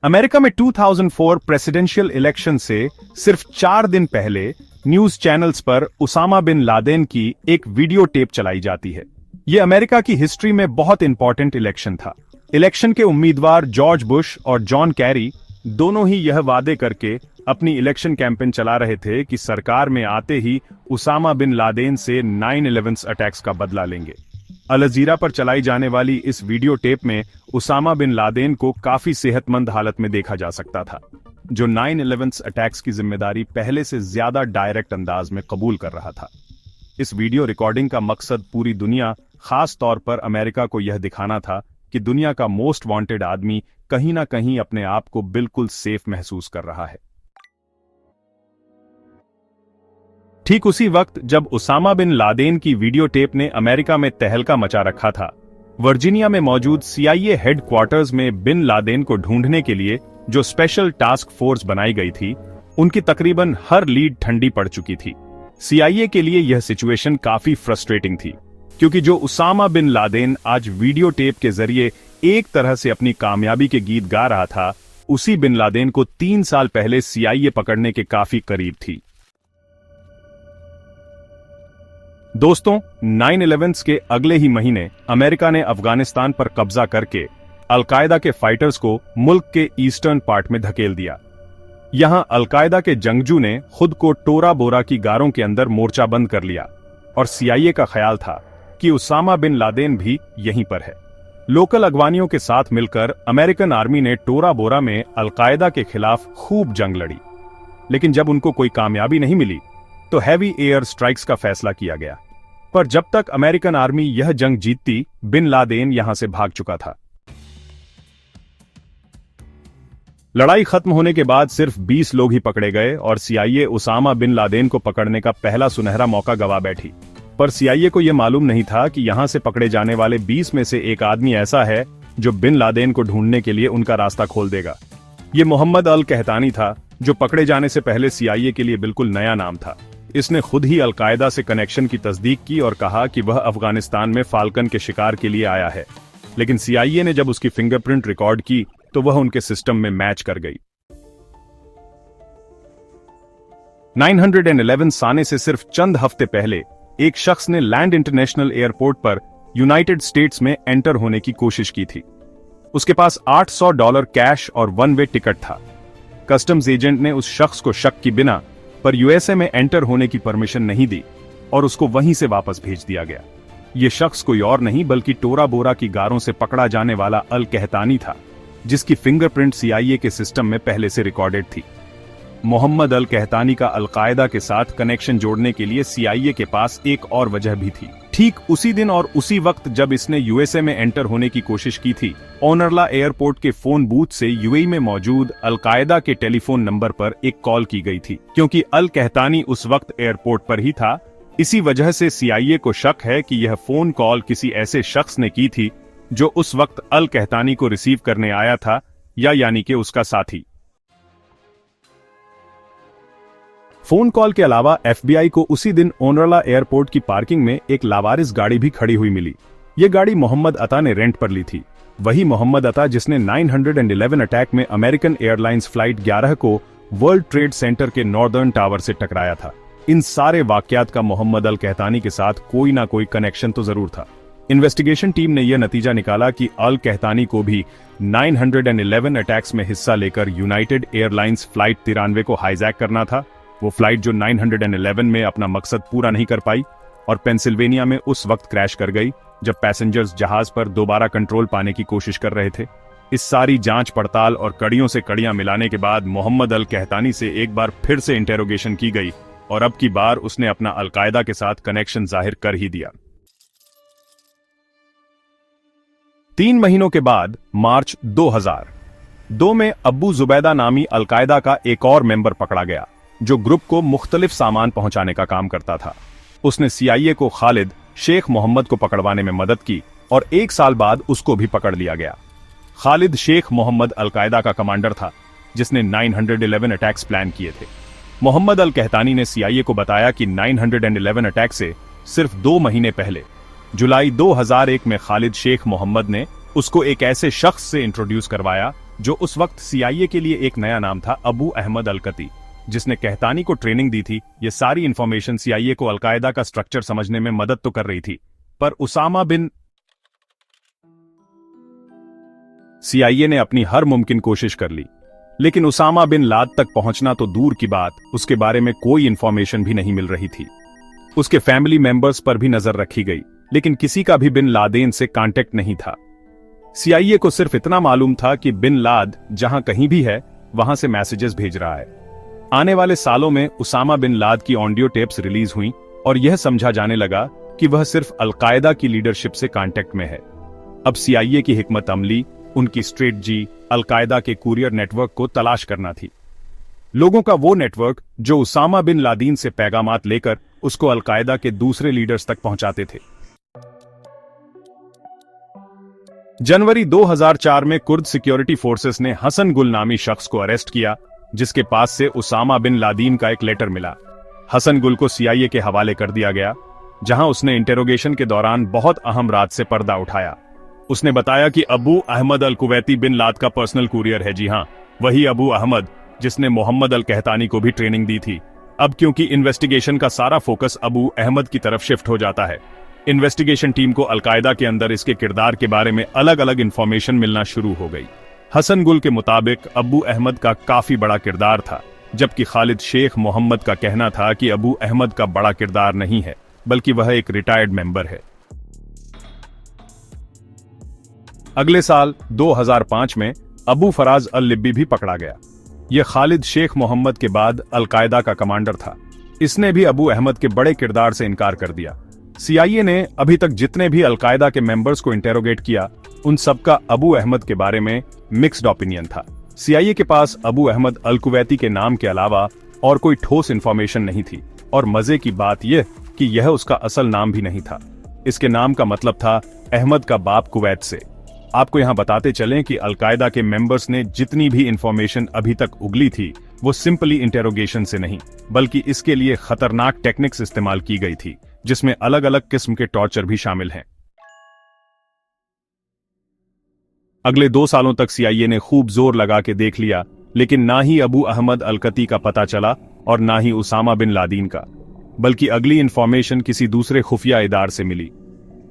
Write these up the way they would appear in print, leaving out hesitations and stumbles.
America में 2004 presidential election से सिर्फ 4 दिन पहले न्यूज चैनल्स पर उसामा बिन लादेन की एक वीडियो टेप चलाई जाती है। यह अमेरिका की हिस्ट्री में बहुत इंपॉर्टेंट इलेक्शन था। इलेक्शन के उम्मीदवार जॉर्ज बुश और जॉन कैरी दोनों ही यह वादे करके अपनी इलेक्शन कैंपेन चला रहे थे कि सरकार में आते ही उसामा बिन लादेन से 9/11 अटैक्स का बदला लेंगे। अल जजीरा पर चलाई जाने वाली इस वीडियो टेप में उसामा बिन लादेन को काफी सेहतमंद हालत में देखा जा सकता था, जो 9/11 अटैक्स की जिम्मेदारी पहले से ज्यादा डायरेक्ट अंदाज में कबूल कर रहा था। इस वीडियो रिकॉर्डिंग का मकसद पूरी दुनिया, खास तौर पर अमेरिका को यह दिखाना था कि दुनिया का मोस्ट वांटेड आदमी कहीं ना कहीं अपने आप को बिल्कुल सेफ महसूस कर रहा है। ठीक उसी वक्त जब उसामा बिन लादेन की वीडियो टेप ने अमेरिका में तहलका मचा रखा था, वर्जीनिया में मौजूद CIA हेडक्वार्टर्स में बिन लादेन को ढूंढने के लिए जो स्पेशल टास्क फोर्स बनाई गई थी, उनकी तकरीबन हर लीड ठंडी पड़ चुकी थी। CIA के लिए यह सिचुएशन काफी फ्रस्ट्रेटिंग थी, क्योंकि जो उसामा बिन लादेन आज वीडियो टेप के जरिए एक तरह से अपनी कामयाबी के गीत गा रहा था, उसी बिन लादेन को 3 साल पहले CIA पकड़ने के काफी करीब थी। दोस्तों, 9/11 के अगले ही महीने अमेरिका ने अफगानिस्तान पर कब्जा करके अलकायदा के फाइटर्स को मुल्क के ईस्टर्न पार्ट में धकेल दिया। यहां अलकायदा के जंगजू ने खुद को टोरा बोरा की गारों के अंदर मोर्चाबंद कर लिया और CIA का ख्याल था कि उसामा बिन लादेन भी यहीं पर है। लोकल अगवानियों के साथ मिलकर अमेरिकन आर्मी ने टोरा बोरा में अलकायदा के खिलाफ खूब जंग लड़ी, लेकिन जब उनको कोई कामयाबी नहीं मिली तो हैवी एयर स्ट्राइक्स का फैसला किया गया। पर जब तक अमेरिकन आर्मी यह जंग जीतती, बिन लादेन यहां से भाग चुका था। लड़ाई खत्म होने के बाद सिर्फ 20 लोग ही पकड़े गए और CIA उसामा बिन लादेन को पकड़ने का पहला सुनहरा मौका गवा बैठी। पर CIA को यह मालूम नहीं था कि यहां से पकड़े जाने वाले 20 में से एक आदमी ऐसा है जो बिन लादेन को ढूंढने के लिए उनका रास्ता खोल देगा। यह मोहम्मद अल कहतानी था, जो पकड़े जाने से पहले CIA के लिए बिल्कुल नया नाम था। इसने खुद ही अलकायदा से कनेक्शन की तस्दीक की और कहा कि वह अफगानिस्तान में फाल्कन के शिकार के लिए आया है, लेकिन CIA ने जब उसकी फिंगरप्रिंट रिकॉर्ड की तो वह उनके सिस्टम में मैच कर गई। 9/11 आने से सिर्फ चंद हफ्ते पहले एक शख्स ने लैंड इंटरनेशनल एयरपोर्ट पर यूनाइटेड स्टेट्स में एंटर होने की कोशिश की थी। उसके पास $800 कैश और 1 वे टिकट था। कस्टम्स एजेंट ने उस शख्स को शक की बिना पर USA में एंटर होने की परमिशन नहीं दी और उसको वहीं से वापस भेज दिया गया। यह शख्स कोई और नहीं बल्कि टोरा बोरा की गारों से पकड़ा जाने वाला अल कहतानी था, जिसकी फिंगरप्रिंट CIA के सिस्टम में पहले से रिकॉर्डेड थी। मोहम्मद अल कहतानी का अलकायदा के साथ कनेक्शन जोड़ने के लिए CIA के पास एक और वजह भी थी। ठीक उसी दिन और उसी वक्त जब इसने USA में एंटर होने की कोशिश की थी, ओनरला एयरपोर्ट के फोन बूथ से UAE में मौजूद अलकायदा के टेलीफोन नंबर पर एक कॉल की गई थी। क्योंकि अल कहतानी उस वक्त एयरपोर्ट पर ही था, इसी वजह से CIA को शक है कि यह फोन कॉल किसी ऐसे शख्स ने की थी जो उस वक्त अल कहतानी को रिसीव करने आया था, या यानी कि उसका साथी। फोन कॉल के अलावा FBI को उसी दिन ओनरला एयरपोर्ट की पार्किंग में एक लावारिस गाड़ी भी खड़ी हुई मिली। यह गाड़ी मोहम्मद अता ने रेंट पर ली थी। वही मोहम्मद अता जिसने 9/11 अटैक में अमेरिकन एयरलाइंस फ्लाइट 11 को वर्ल्ड ट्रेड सेंटर के नॉर्दर्न टावर से टकराया था। इन सारे वाकयात का मोहम्मद अल कहतानी के साथ कोई ना कोई कनेक्शन तो जरूर था। इन्वेस्टिगेशन टीम ने यह नतीजा निकाला कि अल कहतानी को भी 9/11 अटैक्स में हिस्सा लेकर यूनाइटेड एयरलाइंस फ्लाइट 93 को हाईजैक करना था। वो फ्लाइट जो 9/11 में अपना मकसद पूरा नहीं कर पाई और पेंसिल्वेनिया में उस वक्त क्रैश कर गई जब पैसेंजर्स जहाज पर दोबारा कंट्रोल पाने की कोशिश कर रहे थे। इस सारी जांच पड़ताल और कड़ियों से कड़ियां मिलाने के बाद मोहम्मद अल कहतानी से एक बार फिर से इंटेरोगेशन की गई और अब की बार उसने अपना अलकायदा के साथ कनेक्शन जाहिर कर ही दिया। 3 महीनों के बाद मार्च 2002 में अब्बू जुबैदा नामी अलकायदा का एक और मेंबर पकड़ा गया, जो ग्रुप को मुख्तलिफ सामान पहुंचाने का काम करता था। उसने CIA को खालिद शेख मोहम्मद को पकड़वाने में मदद की और 1 साल बाद उसको भी पकड़ लिया गया। खालिद शेख मोहम्मद अलकायदा का कमांडर था, जिसने 9/11 अटैक्स प्लान किए थे। मोहम्मद अल कहतानी ने CIA को बताया कि 9/11 अटैक से सिर्फ 2 महीने पहले जुलाई 2001 में खालिद शेख मोहम्मद ने उसको एक ऐसे शख्स से इंट्रोड्यूस करवाया जो उस वक्त सीआईए के लिए एक नया नाम था, अबू अहमद अलकती, जिसने कहतानी को ट्रेनिंग दी थी। ये सारी इंफॉर्मेशन सीआईए को अलकायदा का स्ट्रक्चर समझने में मदद तो कर रही थी, पर सीआईए ने अपनी हर मुमकिन कोशिश कर ली, लेकिन उसामा बिन लाद तक पहुंचना तो दूर की बात, उसके बारे में कोई इंफॉर्मेशन भी नहीं मिल रही थी। उसके फैमिली मेंबर्स पर भी नजर रखी गई, लेकिन किसी का भी बिन लादेन से कांटेक्ट नहीं था। सीआईए को सिर्फ इतना मालूम था कि बिन लाद जहां कहीं भी है वहां से मैसेजेस भेज रहा है। आने वाले सालों में उसामा बिन लाद की ऑडियो टेप्स रिलीज हुई और यह समझा जाने लगा कि वह सिर्फ अलकायदा की लीडरशिप से कांटेक्ट में है। अब सीआईए की हिकमत अमली, उनकी स्ट्रेटजी, अलकायदा के कुरियर नेटवर्क को तलाश करना थी। लोगों का वो नेटवर्क जो उसामा बिन लादेन से पैगामात लेकर उसको अलकायदा के दूसरे लीडर्स तक पहुंचाते थे। जनवरी 2004 में कुर्द सिक्योरिटी फोर्सेस ने हसन गुल नामी शख्स को अरेस्ट किया, जिसके पास से उसामा बिन लादेन का एक लेटर मिला। हसन गुल को सीआईए के हवाले कर दिया गया, जहां उसने इंटेरोगेशन के दौरान बहुत अहम राज से पर्दा उठाया। उसने बताया कि अबू अहमद अल कुवैती बिन लाद का पर्सनल कुरियर है। जी हां, वही अबू अहमद जिसने मोहम्मद अल कहतानी को भी ट्रेनिंग दी थी। अब क्योंकि इन्वेस्टिगेशन का सारा फोकस अबू अहमद की तरफ शिफ्ट हो जाता है, इन्वेस्टिगेशन टीम को अलकायदा के अंदर इसके किरदार के बारे में अलग अलग इंफॉर्मेशन मिलना शुरू हो गई। हसन गुल के मुताबिक अबू अहमद का काफी बड़ा किरदार था, जबकि खालिद शेख मोहम्मद का कहना था कि अबू अहमद का बड़ा किरदार नहीं है, बल्कि वह एक रिटायर्ड मेंबर है। अगले साल 2005 में अबू फराज अल लिब्बी भी पकड़ा गया। यह खालिद शेख मोहम्मद के बाद अलकायदा का कमांडर था। इसने भी अबू अहमद के बड़े किरदार से इनकार कर दिया। सीआईए ने अभी तक जितने भी अलकायदा के मेंबर्स को इंटेरोगेट किया, उन सबका अबू अहमद के बारे में मिक्स्ड ओपिनियन था। सीआईए के पास अबू अहमद अल कुवैती के नाम के अलावा और कोई ठोस इंफॉर्मेशन नहीं थी, और मजे की बात यह कि यह उसका असल नाम भी नहीं था। इसके नाम का मतलब था अहमद का बाप कुवैत से। आपको यहां बताते चलें कि अलकायदा के मेंबर्स ने जितनी भी इंफॉर्मेशन अभी तक उगली थी, वो सिंपली इंटेरोगेशन से नहीं, बल्कि इसके लिए खतरनाक टेक्निक्स इस्तेमाल की गई थी, जिसमें अलग अलग किस्म के टॉर्चर भी शामिल हैं। अगले 2 सालों तक सीआईए ने खूब जोर लगा के देख लिया, लेकिन ना ही अबू अहमद अलकती का पता चला और ना ही उसामा बिन लादेन का, बल्कि अगली इंफॉर्मेशन किसी दूसरे खुफिया इदार से मिली।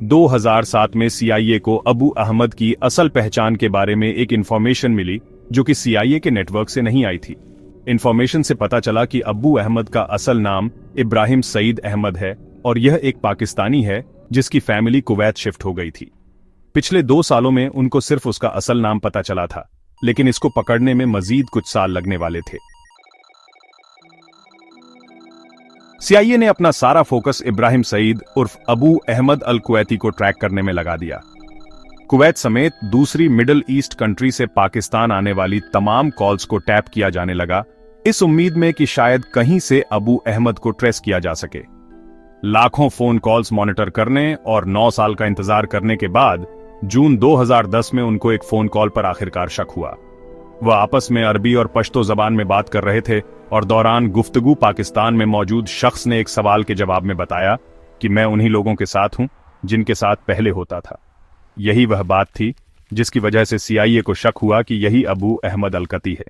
2007 में सीआईए को अबू अहमद की असल पहचान के बारे में एक इंफॉर्मेशन मिली, जो कि सीआईए के नेटवर्क से नहीं आई थी। इंफॉर्मेशन से पता चला कि अबू अहमद का असल नाम इब्राहिम सईद अहमद है और यह एक पाकिस्तानी है जिसकी फैमिली कुवैत शिफ्ट हो गई थी। पिछले 2 सालों में उनको सिर्फ उसका असल नाम पता चला था, लेकिन इसको पकड़ने में मजीद कुछ साल लगने वाले थे। सीआईए ने अपना सारा फोकस इब्राहिम सईद उर्फ अबू अहमद अल कुवैती को ट्रैक करने में लगा दिया। कुवैत समेत दूसरी मिडिल ईस्ट कंट्री से पाकिस्तान आने वाली तमाम कॉल्स को टैप किया जाने लगा, इस उम्मीद में कि शायद कहीं से अबू अहमद को ट्रेस किया जा सके। लाखों फोन कॉल्स मॉनिटर करने और 9 साल का इंतजार करने के बाद जून 2010 में उनको एक फोन कॉल पर आखिरकार शक हुआ। वह आपस में अरबी और पश्तो जबान में बात कर रहे थे और दौरान गुफ्तगू पाकिस्तान में मौजूद शख्स ने एक सवाल के जवाब में बताया कि मैं उन्हीं लोगों के साथ हूं जिनके साथ पहले होता था। यही वह बात थी जिसकी वजह से सीआईए को शक हुआ कि यही अबू अहमद अलकती है।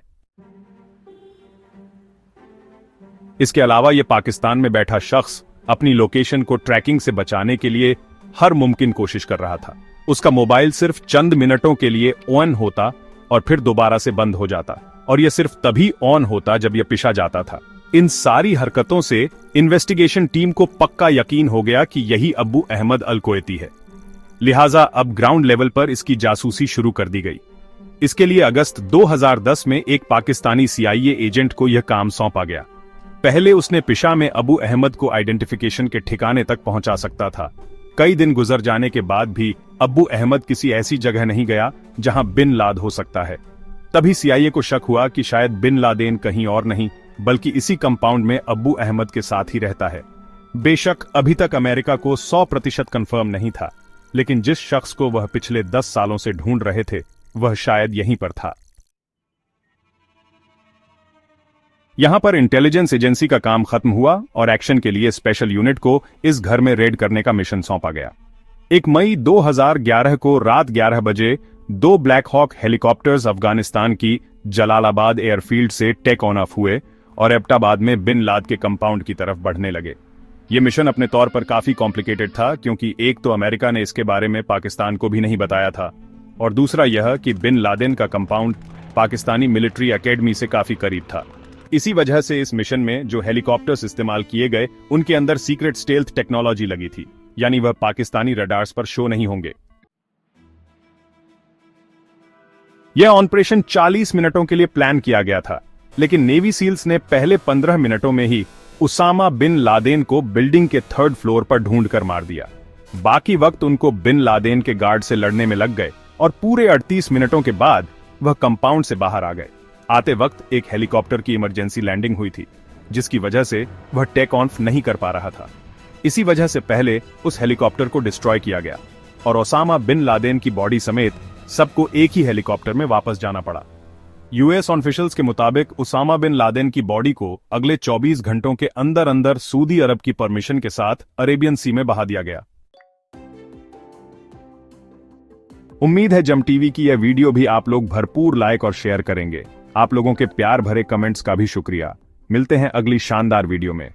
इसके अलावा यह पाकिस्तान में बैठा शख्स अपनी लोकेशन को ट्रैकिंग से बचाने के लिए हर मुमकिन कोशिश कर रहा था। उसका मोबाइल सिर्फ चंद मिनटों के लिए ऑन होता और फिर दोबारा से बंद हो जाता, और यह सिर्फ तभी ऑन होता जब यह पिशा जाता था। इन सारी हरकतों से इन्वेस्टिगेशन टीम को पक्का यकीन हो गया कि यही अबू अहमद अल कुवैती है। लिहाजा अब ग्राउंड लेवल पर इसकी जासूसी शुरू कर दी गई। इसके लिए अगस्त 2010 में एक पाकिस्तानी सीआईए एजेंट को यह काम सौंपा गया। पहले उसने पिशा में अबू अहमद को आइडेंटिफिकेशन के ठिकाने तक पहुंचा सकता था। कई दिन गुजर जाने के बाद भी अबू अहमद किसी ऐसी जगह नहीं गया जहां बिन लाद हो सकता है। तभी सीआईए को शक हुआ कि शायद बिन लादेन कहीं और नहीं, बल्कि इसी कंपाउंड में अबू अहमद के साथ ही रहता है। बेशक अभी तक अमेरिका को 100% कंफर्म नहीं था, लेकिन जिस शख्स को वह पिछले 10 सालों से ढूंढ रहे थे, वह शायद यहीं पर था। यहां पर इंटेलिजेंस एजेंसी का काम खत्म हुआ और एक्शन के लिए स्पेशल यूनिट को इस घर में रेड करने का मिशन सौंपा गया। 1 मई 2011 को रात 11 बजे 2 ब्लैक हॉक हेलीकॉप्टर्स अफगानिस्तान की जलालाबाद एयरफील्ड से टेक ऑन ऑफ हुए और एबटाबाद में बिन लाद के कंपाउंड की तरफ बढ़ने लगे। यह मिशन अपने तौर पर काफी कॉम्प्लिकेटेड था, क्योंकि एक तो अमेरिका ने इसके बारे में पाकिस्तान को भी नहीं बताया था, और दूसरा यह कि बिन लादेन का कंपाउंड पाकिस्तानी मिलिट्री एकेडमी से काफी करीब था। इसी वजह से इस मिशन में जो हेलीकॉप्टर्स इस्तेमाल किए गए उनके अंदर सीक्रेट स्टेल्थ टेक्नोलॉजी लगी थी, यानी वह पाकिस्तानी रडार्स पर शो नहीं होंगे। यह ऑपरेशन 40 मिनटों के लिए प्लान किया गया था, लेकिन नेवी सील्स ने पहले 15 मिनटों में ही उसामा बिन लादेन को बिल्डिंग के 3rd फ्लोर पर ढूंढ कर मार दिया। बाकी वक्त उनको बिन लादेन के गार्ड से लड़ने में लग गए और पूरे 38 मिनटों के बाद वह कंपाउंड से बाहर आ गए। आते वक्त एक हेलीकॉप्टर की इमरजेंसी लैंडिंग हुई थी, जिसकी वजह से वह टेक ऑफ नहीं कर पा रहा था। इसी वजह से पहले उस हेलीकॉप्टर को डिस्ट्रॉय किया गया और ओसामा बिन लादेन की बॉडी समेत सबको एक ही हेलीकॉप्टर में वापस जाना पड़ा। यूएस ऑफिशियल्स के मुताबिक उसामा बिन लादेन की बॉडी को अगले 24 घंटों के अंदर अंदर सऊदी अरब की परमिशन के साथ अरेबियन सी में बहा दिया गया। उम्मीद है जम टीवी की यह वीडियो भी आप लोग भरपूर लाइक और शेयर करेंगे। आप लोगों के प्यार भरे कमेंट्स का भी शुक्रिया। मिलते हैं अगली शानदार वीडियो में।